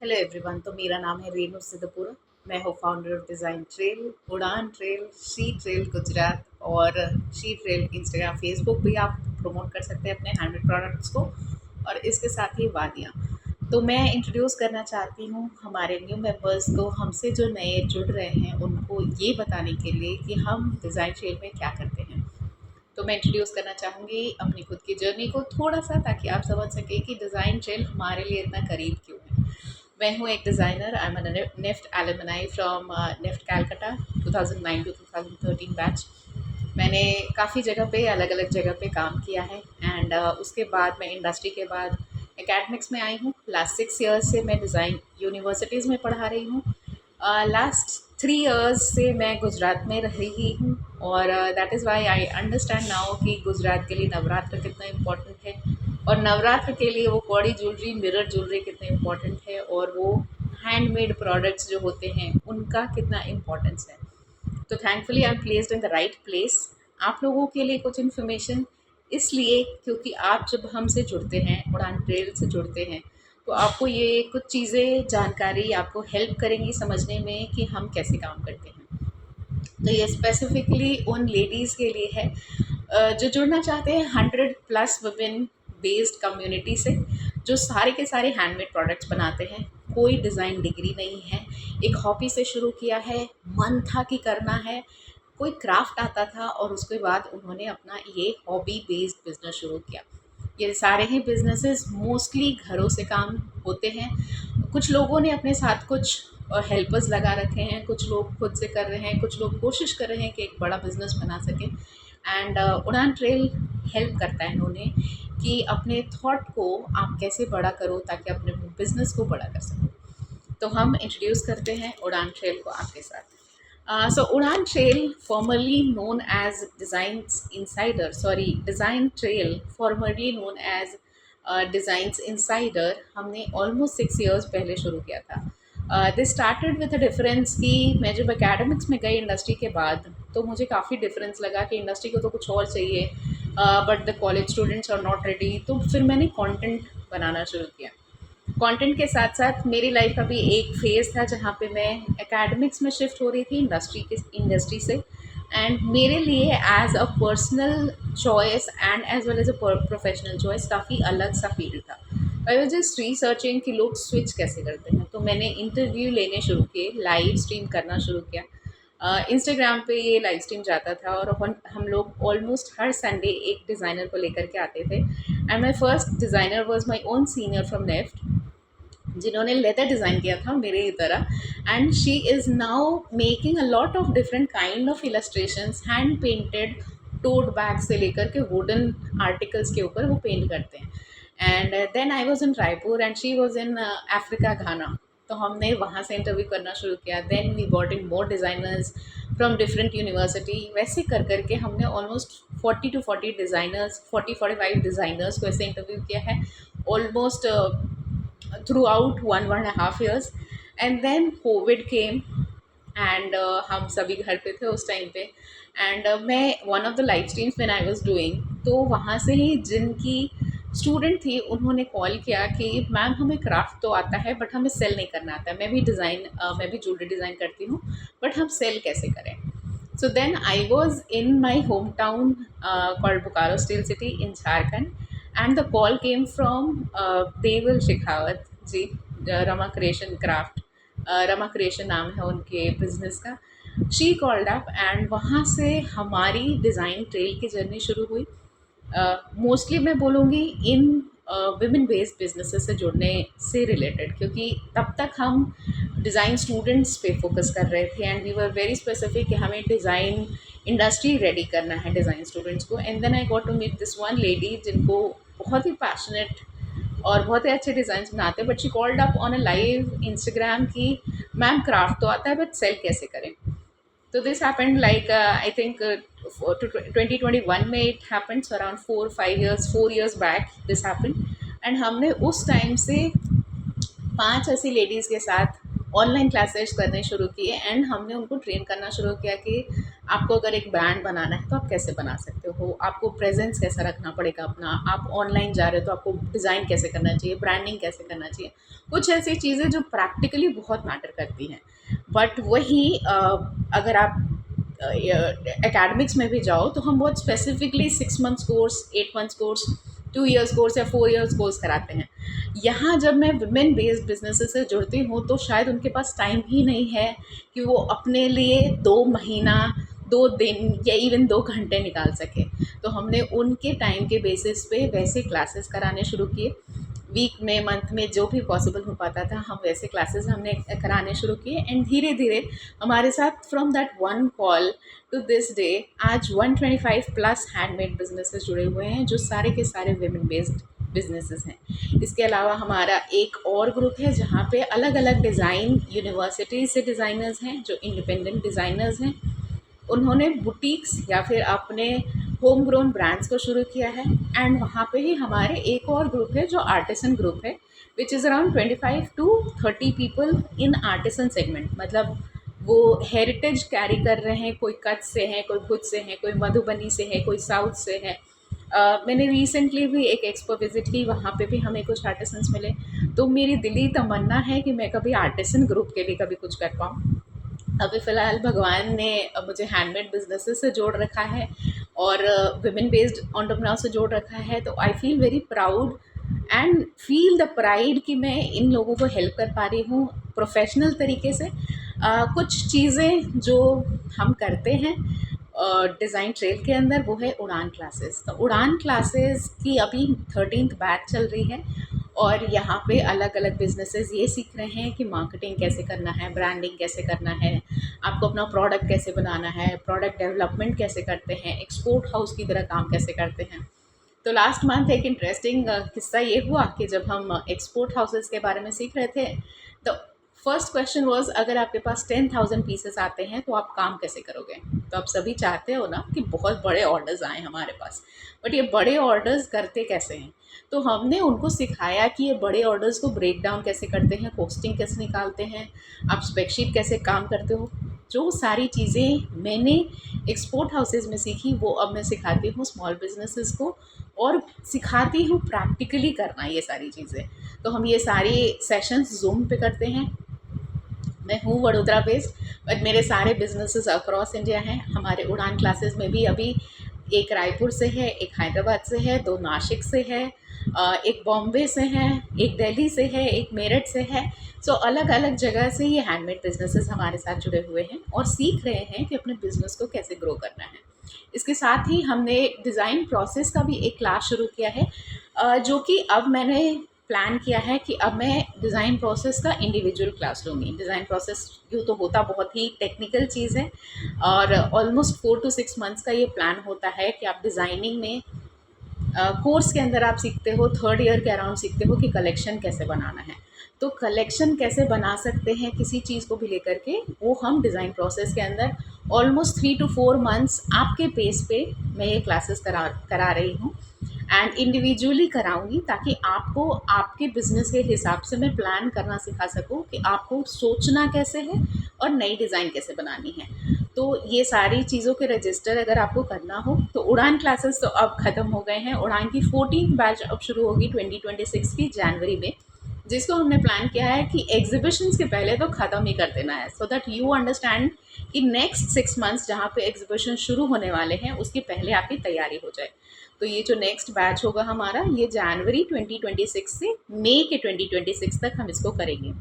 Hello everyone. तो मेरा नाम है रेनू सिद्धपुरा। मैं हूँ फाउंडर ऑफ डिज़ाइन ट्रेल, उड़ान ट्रेल, शी ट्रेल गुजरात और शी ट्रेल इंस्टाग्राम फेसबुक भी आप प्रमोट कर सकते हैं अपने हैंडमेड प्रोडक्ट्स को। और इसके साथ ही वादियाँ। तो मैं इंट्रोड्यूस करना चाहती हूँ हमारे न्यू मेंबर्स को, हमसे जो नए जुड़ रहे हैं उनको ये बताने के लिए कि हम डिज़ाइन ट्रेल में क्या करते हैं। तो मैं इंट्रोड्यूस करना चाहूँगी अपनी खुद की जर्नी को थोड़ा सा, ताकि आप समझ सकें कि डिज़ाइन ट्रेल हमारे लिए इतना करीब क्यों है। मैं हूँ एक designer. I am NIFT alumni from NIFT Calcutta 2009 to 2013 batch. मैंने काफ़ी जगह पे, अलग अलग जगह पे काम किया है एंड उसके बाद मैं इंडस्ट्री के बाद एकेडमिक्स में आई हूँ। लास्ट 6 ईयर्स से मैं डिज़ाइन यूनिवर्सिटीज़ में पढ़ा रही हूँ। लास्ट 3 ईयर्स से मैं गुजरात में रह रही हूँ और that is why I understand now कि गुजरात के लिए नवरात्र कितना इम्पोर्टेंट है और नवरात्र के लिए वो कौड़ी ज्वेलरी, मिरर ज्वेलरी कितने इम्पोर्टेंट है और वो हैंडमेड प्रोडक्ट्स जो होते हैं उनका कितना इम्पोर्टेंस है। तो thankfully I am placed in the right place आप लोगों के लिए कुछ इन्फॉर्मेशन, इसलिए क्योंकि आप जब हमसे जुड़ते हैं, उड़ान ट्रेल से जुड़ते हैं, तो आपको ये कुछ चीज़ें, जानकारी आपको हेल्प करेंगी समझने में कि हम कैसे काम करते हैं। तो ये स्पेसिफिकली उन लेडीज़ के लिए है जो जुड़ना चाहते हैं 100+ वुमेन बेस्ड कम्युनिटी से, जो सारे के सारे हैंडमेड प्रोडक्ट्स बनाते हैं। कोई डिज़ाइन डिग्री नहीं है, एक हॉबी से शुरू किया है, मन था कि करना है, कोई क्राफ्ट आता था और उसके बाद उन्होंने अपना ये हॉबी बेस्ड बिजनेस शुरू किया। ये सारे ही बिजनेसेस मोस्टली घरों से काम होते हैं। कुछ लोगों ने अपने साथ कुछ हेल्पर्स लगा रखे हैं, कुछ लोग खुद से कर रहे हैं, कुछ लोग कोशिश कर रहे हैं कि एक बड़ा बिजनेस बना सकें। एंड उड़ान ट्रेल हेल्प करता है उन्हें कि अपने थॉट को आप कैसे बड़ा करो ताकि अपने बिजनेस को बड़ा कर सको। तो हम इंट्रोड्यूस करते हैं उड़ान ट्रेल को आपके साथ। So Udaan trail formerly known as design trail formerly known as designs insider हमने ऑलमोस्ट 6 ईयर्स पहले शुरू किया था। This started with a difference कि मैं जब एकेडमिक्स में गई इंडस्ट्री के बाद, तो मुझे काफ़ी डिफरेंस लगा कि इंडस्ट्री को तो कुछ और चाहिए but the college students are not ready. तो फिर मैंने कंटेंट बनाना शुरू किया। कंटेंट के साथ साथ मेरी लाइफ का भी एक फेज़ था जहाँ पे मैं एकेडमिक्स में शिफ्ट हो रही थी इंडस्ट्री से। एंड मेरे लिए as a personal choice and as well as a professional choice काफ़ी अलग सा फील्ड था। आई वाज जस्ट रिसर्चिंग कि लोग स्विच कैसे करते हैं। तो मैंने इंटरव्यू लेने शुरू किए, लाइव स्ट्रीम करना शुरू किया। इंस्टाग्राम पे ये लाइव स्ट्रीम जाता था और हम लोग ऑलमोस्ट हर संडे एक डिज़ाइनर को लेकर के आते थे। And my first designer was my own senior from NIFT, जिन्होंने लेदर डिज़ाइन किया था मेरे ही तरह। And she is now making a lot of different kind of illustrations, hand painted tote bag से लेकर के वुडन आर्टिकल्स के ऊपर वो पेंट करते हैं। And then I was in Raipur and she was in Africa, Ghana. तो हमने वहाँ से इंटरव्यू करना शुरू किया। Then we got in more designers from different university. वैसे कर करके हमने ऑलमोस्ट 40 to 40 डिज़ाइनर्स, 40-45 डिज़ाइनर्स को ऐसे इंटरव्यू किया है almost throughout 1.5 years. And then COVID came and हम सभी घर पे थे उस टाइम पे। एंड मैं one of the live streams when I was doing, तो वहाँ से ही जिनकी स्टूडेंट थी उन्होंने कॉल किया कि मैम हमें क्राफ्ट तो आता है बट हमें सेल नहीं करना आता है। मैं भी ज्वेलरी डिज़ाइन करती हूँ, बट हम सेल कैसे करें। So then I was in my home town called Bokaro steel city in Jharkhand. And the call came from Deval Shekhawat ji, Rama creation craft, Rama creation नाम है उनके बिजनेस का। शी कॉल्ड अप एंड वहाँ से हमारी डिज़ाइन ट्रेल की जर्नी शुरू हुई। मोस्टली मैं बोलूँगी इन विमेन बेस्ड बिजनेसेस से जुड़ने से रिलेटेड, क्योंकि तब तक हम डिज़ाइन स्टूडेंट्स पे फोकस कर रहे थे and we were very specific कि हमें डिज़ाइन इंडस्ट्री रेडी करना है डिज़ाइन स्टूडेंट्स को। And then I got to meet this one lady जिनको बहुत ही पैशनेट और बहुत ही अच्छे डिज़ाइंस बनाते हैं, but she called up on a live Instagram की मैम क्राफ्ट तो आता है बट सेल कैसे करें। तो this happened like I think 2021 में it happened, so around 4 years back this happened. And हमने उस टाइम से 5 ऐसी लेडीज़ के साथ ऑनलाइन क्लासेस करने शुरू किए एंड हमने उनको ट्रेन करना शुरू किया कि आपको अगर एक ब्रांड बनाना है तो आप कैसे बना सकते हो, आपको प्रेजेंस कैसा रखना पड़ेगा अपना, आप ऑनलाइन जा रहे हो तो आपको डिज़ाइन कैसे करना चाहिए, ब्रांडिंग कैसे करना चाहिए, कुछ ऐसी चीज़ें जो प्रैक्टिकली बहुत मैटर करती हैं। बट वही अगर आप एकेडमिक्स में भी जाओ तो हम बहुत specifically 6 months course, 8 months course, 2 years course या 4 इयर्स कोर्स कराते हैं। यहाँ जब मैं वुमेन बेस्ड बिजनेसेस से जुड़ती हूँ तो शायद उनके पास टाइम ही नहीं है कि वो अपने लिए 2 महीना, 2 दिन या इवन 2 घंटे निकाल सके। तो हमने उनके टाइम के बेसिस पे वैसे क्लासेस कराने शुरू किए। वीक में, मंथ में जो भी पॉसिबल हो पाता था हम वैसे क्लासेस हमने कराने शुरू किए। एंड धीरे धीरे हमारे साथ from that one call to this day आज 125+ हैंडमेड बिजनेसेस जुड़े हुए हैं, जो सारे के सारे वेमेन बेस्ड बिजनेसेस हैं। इसके अलावा हमारा एक और ग्रुप है जहाँ पे अलग अलग डिज़ाइन यूनिवर्सिटी से डिज़ाइनर्स हैं जो इंडिपेंडेंट डिज़ाइनर्स हैं। उन्होंने बुटीक्स या फिर अपने होम ग्रोन ब्रांड्स को शुरू किया है। एंड वहाँ पे ही हमारे एक और ग्रुप है जो आर्टिसन ग्रुप है, which is around 25 to 30 people in artisan segment. मतलब वो हेरिटेज कैरी कर रहे हैं, कोई कच्छ से है, कोई भुज से है, कोई मधुबनी से है, कोई साउथ से है। मैंने रिसेंटली भी एक एक्सपो विज़िट की, वहाँ पे भी हमें कुछ आर्टिसंस मिले। तो मेरी दिली तमन्ना है कि मैं कभी आर्टिसन ग्रुप के लिए कभी कुछ कर पाऊँ। अभी फ़िलहाल भगवान ने मुझे हैंडमेड बिजनेसेस से जोड़ रखा है और वुमेन बेस्ड एंटरप्रेन्योर से जोड़ रखा है। तो I feel very proud and feel the pride कि मैं इन लोगों को हेल्प कर पा रही हूँ प्रोफेशनल तरीके से। कुछ चीज़ें जो हम करते हैं डिज़ाइन ट्रेल के अंदर, वो है उड़ान क्लासेस। तो उड़ान क्लासेस की अभी 13th बैच चल रही है और यहाँ पे अलग अलग बिजनेसेस ये सीख रहे हैं कि मार्केटिंग कैसे करना है, ब्रांडिंग कैसे करना है, आपको अपना प्रोडक्ट कैसे बनाना है, प्रोडक्ट डेवलपमेंट कैसे करते हैं, एक्सपोर्ट हाउस की तरह काम कैसे करते हैं। तो लास्ट मंथ एक इंटरेस्टिंग किस्सा ये हुआ कि जब हम एक्सपोर्ट हाउसेस के बारे में सीख रहे थे तो फर्स्ट क्वेश्चन वाज, अगर आपके पास 10,000 पीसेस आते हैं तो आप काम कैसे करोगे। तो आप सभी चाहते हो ना कि बहुत बड़े ऑर्डर्स आए हमारे पास, बट ये बड़े ऑर्डर्स करते कैसे हैं। तो हमने उनको सिखाया कि ये बड़े ऑर्डर्स को ब्रेक डाउन कैसे करते हैं, कॉस्टिंग कैसे निकालते हैं, आप स्प्रेडशीट कैसे काम करते हो। जो सारी चीज़ें मैंने एक्सपोर्ट हाउसेज में सीखी वो अब मैं सिखाती हूँ स्मॉल बिजनेसेस को, और सिखाती हूँ प्रैक्टिकली करना ये सारी चीज़ें। तो हम ये सारे सेशंस ज़ूम पे करते हैं। मैं हूँ वडोदरा बेस्ड, बट मेरे सारे बिजनेसेस अक्रॉस इंडिया हैं। हमारे उड़ान क्लासेस में भी अभी एक रायपुर से है, एक हैदराबाद से है, 2 नासिक से है, एक बॉम्बे से है, एक दिल्ली से है, एक मेरठ से है। सो अलग अलग जगह से ये हैंडमेड बिजनेसेस हमारे साथ जुड़े हुए हैं और सीख रहे हैं कि अपने बिजनेस को कैसे ग्रो करना है। इसके साथ ही हमने डिज़ाइन प्रोसेस का भी एक क्लास शुरू किया है, जो कि अब मैंने प्लान किया है कि अब मैं डिज़ाइन प्रोसेस का इंडिविजुअल क्लास लूँगी। डिज़ाइन प्रोसेस यूँ तो होता बहुत ही टेक्निकल चीज़ है और ऑलमोस्ट 4 to 6 मंथ्स का ये प्लान होता है कि आप डिज़ाइनिंग में कोर्स के अंदर आप सीखते हो, 3rd ईयर के अराउंड सीखते हो कि कलेक्शन कैसे बनाना है। तो कलेक्शन कैसे बना सकते हैं किसी चीज़ को भी लेकर के, वो हम डिज़ाइन प्रोसेस के अंदर ऑलमोस्ट 3 to 4 मंथ्स आपके पेस पे मैं ये क्लासेस करा रही हूँ एंड इंडिविजुअली कराऊंगी, ताकि आपको आपके बिजनेस के हिसाब से मैं प्लान करना सिखा सकूँ कि आपको सोचना कैसे है और नई डिज़ाइन कैसे बनानी है। तो ये सारी चीज़ों के रजिस्टर अगर आपको करना हो तो उड़ान क्लासेस तो अब ख़त्म हो गए हैं। उड़ान की 14th बैच अब शुरू होगी 2026 की जनवरी में, जिसको हमने प्लान किया है कि एग्जीबिशंस के पहले तो ख़त्म ही कर देना है, सो दैट यू अंडरस्टैंड कि नेक्स्ट 6 मंथ्स जहाँ पे एग्जीबिशन शुरू होने वाले हैं उसके पहले आपकी तैयारी हो जाए। तो ये जो नेक्स्ट बैच होगा हमारा, ये जनवरी 2026 से मई के 2026 तक हम इसको करेंगे।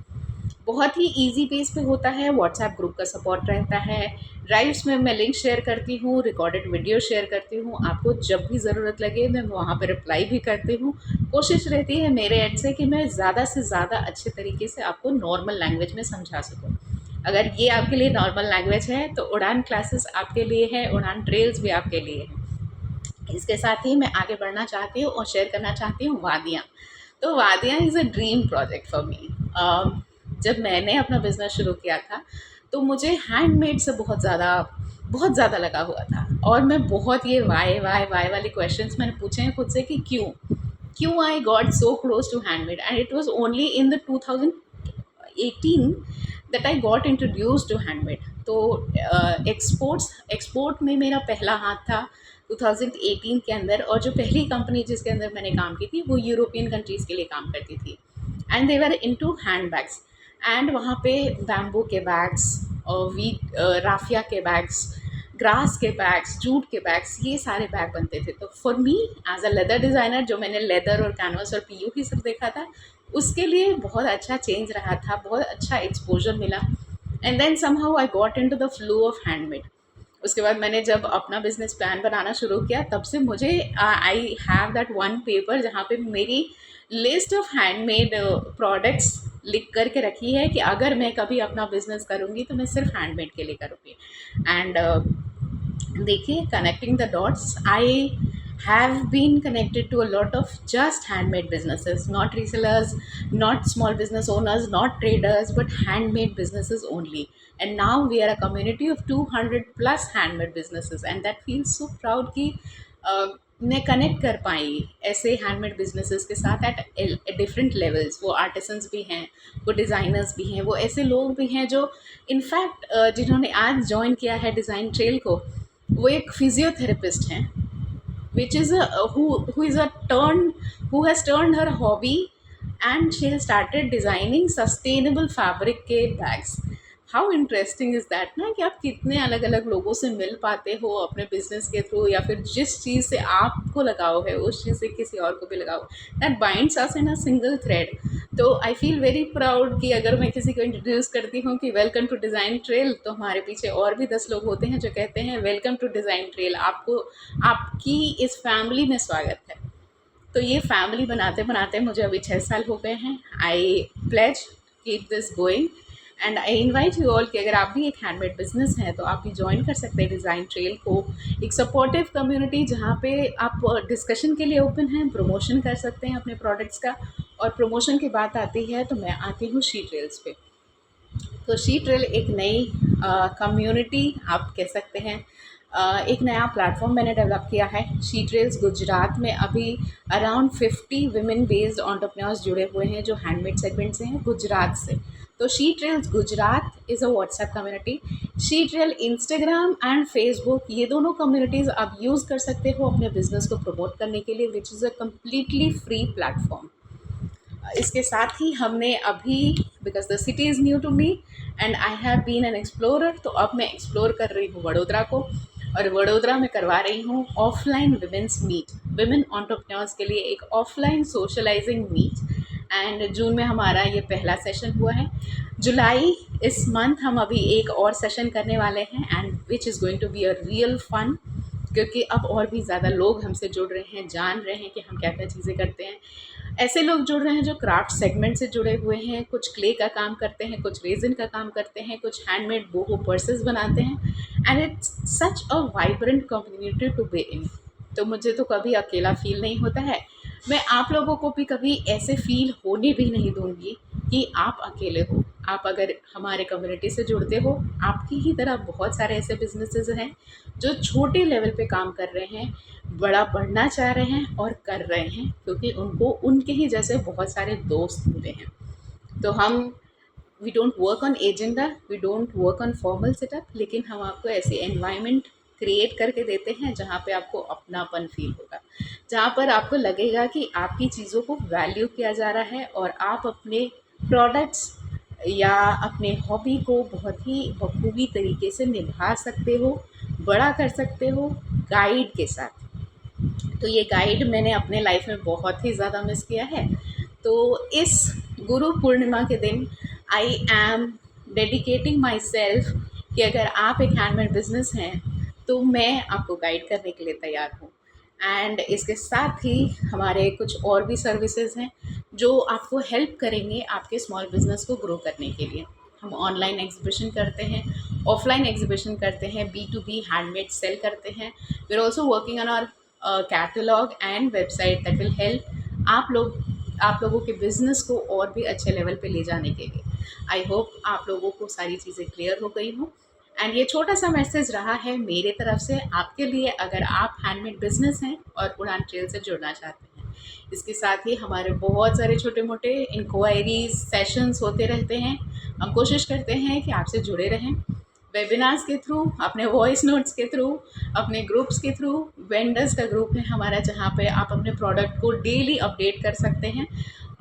बहुत ही ईजी बेस पे होता है, व्हाट्सएप ग्रुप का सपोर्ट रहता है, ड्राइव्स में मैं लिंक शेयर करती हूँ, रिकॉर्डेड वीडियो शेयर करती हूँ, आपको जब भी ज़रूरत लगे मैं वहाँ पर रिप्लाई भी करती हूँ। कोशिश रहती है मेरे एंड से कि मैं ज़्यादा से ज़्यादा अच्छे तरीके से आपको नॉर्मल लैंग्वेज में समझा सकूँ। अगर ये आपके लिए नॉर्मल लैंग्वेज है तो उड़ान क्लासेस आपके लिए है, उड़ान ट्रेल्स भी आपके लिए है। इसके साथ ही मैं आगे बढ़ना चाहती हूँ और शेयर करना चाहती हूँ वादियाँ। तो वादियाँ is a dream project for me. जब मैंने अपना बिज़नेस शुरू किया था तो मुझे हैंडमेड से बहुत ज़्यादा लगा हुआ था, और मैं बहुत ये वाई वाले क्वेश्चंस मैंने पूछे हैं खुद से कि क्यों I got so close to handmade. And it was only in the 2018 that I got introduced to handmade. तो एक्सपोर्ट में मेरा पहला हाथ था 2018 के अंदर, और जो पहली कंपनी जिसके अंदर मैंने काम की थी वो यूरोपियन कंट्रीज़ के लिए काम करती थी, and they were into hand bags. एंड वहाँ पे बैम्बू के बैग्स और वीट राफिया के बैग्स, ग्रास के बैग्स, जूट के बैग्स, ये सारे बैग बनते थे। तो for me as a leather designer, जो मैंने लेदर और कैनवस और पीयू की सिर्फ देखा था, उसके लिए बहुत अच्छा चेंज रहा था, बहुत अच्छा एक्सपोजर मिला। And then somehow I got into the flow of handmade. उसके बाद मैंने जब अपना बिजनेस प्लान बनाना शुरू किया, तब से मुझे I have that one paper जहाँ पे मेरी लिस्ट ऑफ हैंडमेड प्रोडक्ट्स लिख करके रखी है कि अगर मैं कभी अपना बिजनेस करूँगी तो मैं सिर्फ हैंडमेड के लिए करूँगी। एंड देखिए, connecting the dots, I have been connected to a lot of just handmade businesses, not resellers, not small business owners, not traders, but handmade businesses only. And now we are a community of 200 plus handmade businesses, and that feels so proud कि मैं connect कर पाई ऐसे handmade businesses के साथ at different levels. वो artisans भी हैं, वो डिज़ाइनर्स भी हैं, वो ऐसे लोग भी हैं जो इनफैक्ट जिन्होंने आज ज्वाइन किया है डिज़ाइन ट्रेल को, वो एक फिजियोथेरेपिस्ट हैं, which is who is a who has turned her hobby, and she has started designing sustainable fabric के bags. How interesting is that ना, कि आप कितने अलग अलग लोगों से मिल पाते हो अपने बिजनेस के थ्रू, या फिर जिस चीज़ से आपको लगाव है उस चीज़ से किसी और को भी लगाओ, that binds us in a single thread. तो आई फील वेरी प्राउड कि अगर मैं किसी को इंट्रोड्यूस करती हूँ कि वेलकम टू डिज़ाइन ट्रेल, तो हमारे पीछे और भी 10 लोग होते हैं जो कहते हैं वेलकम टू डिज़ाइन ट्रेल, आपको आपकी इस फैमिली में स्वागत है। तो ये फैमिली बनाते बनाते मुझे अभी 6 साल हो गए हैं। I pledge keep this going, and I invite you all कि अगर आप भी एक हैंडमेड बिजनेस है तो आप भी ज्वाइन कर सकते हैं डिज़ाइन ट्रेल को, एक सपोर्टिव कम्युनिटी जहाँ पे आप डिस्कशन के लिए ओपन हैं, प्रमोशन कर सकते हैं अपने प्रोडक्ट्स का। और प्रमोशन की बात आती है तो मैं आती हूँ शी ट्रेल्स पे। तो शी ट्रेल एक नई कम्युनिटी आप कह सकते हैं, एक नया प्लेटफॉर्म मैंने डेवलप किया है। शी ट्रेल्स गुजरात में अभी अराउंड 50 विमेन बेस्ड एंटरप्रेन्योर्स जुड़े हुए हैं जो हैंडमेड सेगमेंट से हैं गुजरात से। तो she trails Gujarat is a WhatsApp community. She trail Instagram and Facebook, ये दोनों कम्युनिटीज़ आप यूज़ कर सकते हो अपने बिजनेस को प्रमोट करने के लिए, which is a completely free platform. इसके साथ ही हमने अभी, because the city is new to me and I have been an explorer, तो अब मैं एक्सप्लोर कर रही हूँ वडोदरा को, और वडोदरा में करवा रही हूँ offline women's meet, women entrepreneurs के लिए एक offline socializing meet. And June में हमारा ये पहला सेशन हुआ है। जुलाई इस मंथ हम अभी एक और सेशन करने वाले हैं, and which is going to be a real fun, क्योंकि अब और भी ज़्यादा लोग हमसे जुड़ रहे हैं, जान रहे हैं कि हम क्या क्या चीज़ें करते हैं। ऐसे लोग जुड़ रहे हैं जो क्राफ्ट सेगमेंट से जुड़े हुए हैं, कुछ क्ले का काम करते हैं, कुछ रेजिन का काम करते हैं, कुछ हैंडमेड बोहो पर्सेस बनाते हैं, and it's such a vibrant community to be in. तो मुझे तो कभी अकेला फील नहीं होता है। मैं आप लोगों को भी कभी ऐसे फील होने भी नहीं दूंगी कि आप अकेले हो। आप अगर हमारे कम्युनिटी से जुड़ते हो, आपकी ही तरह बहुत सारे ऐसे बिजनेसेस हैं जो छोटे लेवल पे काम कर रहे हैं, बड़ा बढ़ना चाह रहे हैं और कर रहे हैं, क्योंकि उनको उनके ही जैसे बहुत सारे दोस्त मिले हैं। तो हम we don't work on agenda, we don't work on formal setup, लेकिन हम आपको ऐसे एनवायरनमेंट क्रिएट करके देते हैं जहाँ पे आपको अपनापन फील होगा, जहाँ पर आपको लगेगा कि आपकी चीज़ों को वैल्यू किया जा रहा है और आप अपने प्रोडक्ट्स या अपने हॉबी को बहुत ही बखूबी तरीके से निभा सकते हो, बड़ा कर सकते हो गाइड के साथ। तो ये गाइड मैंने अपने लाइफ में बहुत ही ज़्यादा मिस किया है। तो इस गुरु पूर्णिमा के दिन I am dedicating my self कि अगर आप एक हैंडमेड बिजनेस हैं तो मैं आपको गाइड करने के लिए तैयार हूँ। एंड इसके साथ ही हमारे कुछ और भी सर्विसेज हैं जो आपको हेल्प करेंगे आपके स्मॉल बिजनेस को ग्रो करने के लिए। हम ऑनलाइन एग्जीबिशन करते हैं, ऑफलाइन एग्जीबिशन करते हैं, B2B हैंडमेड सेल करते हैं। We are also working on our catalogue and website that will help आप लोगों के बिज़नेस को और भी अच्छे लेवल पे ले जाने के लिए। आई होप आप लोगों को सारी चीज़ें क्लियर हो गई हों। एंड ये छोटा सा मैसेज रहा है मेरे तरफ से आपके लिए, अगर आप हैंडमेड बिजनेस हैं और उड़ान ट्रेल से जुड़ना चाहते हैं। इसके साथ ही हमारे बहुत सारे छोटे मोटे इंक्वायरीज सेशंस होते रहते हैं। हम कोशिश करते हैं कि आपसे जुड़े रहें। वेबिनार्स के थ्रू, अपने वॉइस नोट्स के थ्रू, अपने ग्रुप्स के थ्रू। वेंडर्स का ग्रुप है हमारा जहाँ पे आप अपने प्रोडक्ट को डेली अपडेट कर सकते हैं,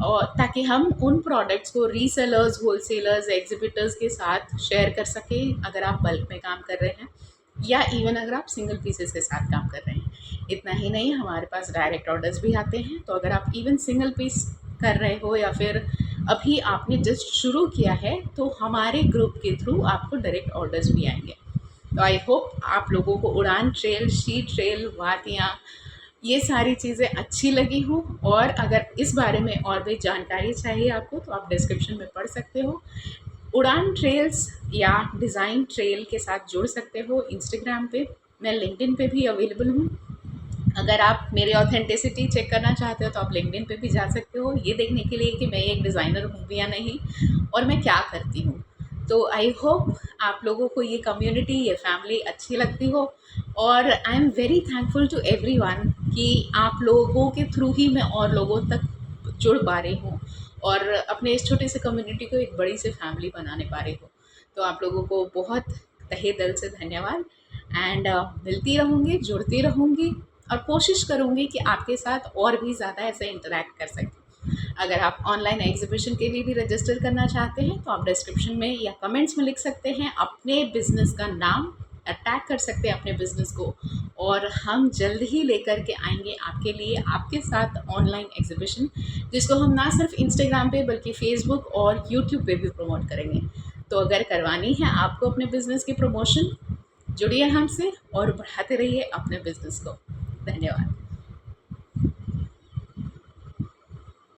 और ताकि हम उन प्रोडक्ट्स को रीसेलर्स, होलसेलर्स, एग्जीबिटर्स के साथ शेयर कर सकें अगर आप बल्क में काम कर रहे हैं, या इवन अगर आप सिंगल पीसेस के साथ काम कर रहे हैं। इतना ही नहीं, हमारे पास डायरेक्ट ऑर्डर्स भी आते हैं, तो अगर आप इवन सिंगल पीस कर रहे हो या फिर अभी आपने जस्ट शुरू किया है, तो हमारे ग्रुप के थ्रू आपको डायरेक्ट ऑर्डर्स भी आएंगे। तो आई होप आप लोगों को उड़ान ट्रेल, शी ट्रेल, वादियाँ, ये सारी चीज़ें अच्छी लगी हों, और अगर इस बारे में और भी जानकारी चाहिए आपको तो आप डिस्क्रिप्शन में पढ़ सकते हो। उड़ान ट्रेल्स या डिज़ाइन ट्रेल के साथ जुड़ सकते हो इंस्टाग्राम पे, मैं लिंक्डइन पे भी अवेलेबल हूँ। अगर आप मेरी ऑथेंटिसिटी चेक करना चाहते हो तो आप लिंक्डइन पे भी जा सकते हो, ये देखने के लिए कि मैं एक डिज़ाइनर हूँ भी या नहीं, और मैं क्या करती हूँ। तो आई होप आप लोगों को ये कम्युनिटी, ये फैमिली अच्छी लगती हो, और I am very thankful to everyone कि आप लोगों के थ्रू ही मैं और लोगों तक जुड़ पा रही हूँ, और अपने इस छोटे से कम्युनिटी को एक बड़ी सी फैमिली बनाने पा रही हूँ। तो आप लोगों को बहुत तहे दिल से धन्यवाद, एंड मिलती रहूँगी, जुड़ती रहूँगी, और कोशिश करूँगी कि आपके साथ और भी ज़्यादा ऐसे इंटरेक्ट कर सकें। अगर आप ऑनलाइन एग्जीबिशन के लिए भी रजिस्टर करना चाहते हैं तो आप डिस्क्रिप्शन में या कमेंट्स में लिख सकते हैं अपने बिजनेस का नाम, अटैग कर सकते हैं अपने बिजनेस को, और हम जल्द ही लेकर के आएंगे आपके लिए, आपके साथ ऑनलाइन एग्जीबिशन, जिसको हम ना सिर्फ इंस्टाग्राम पे बल्कि फेसबुक और यूट्यूब पे भी प्रमोट करेंगे। तो अगर करवानी है आपको अपने बिजनेस की प्रमोशन, जुड़िए हमसे और बढ़ाते रहिए अपने बिजनेस को। धन्यवाद।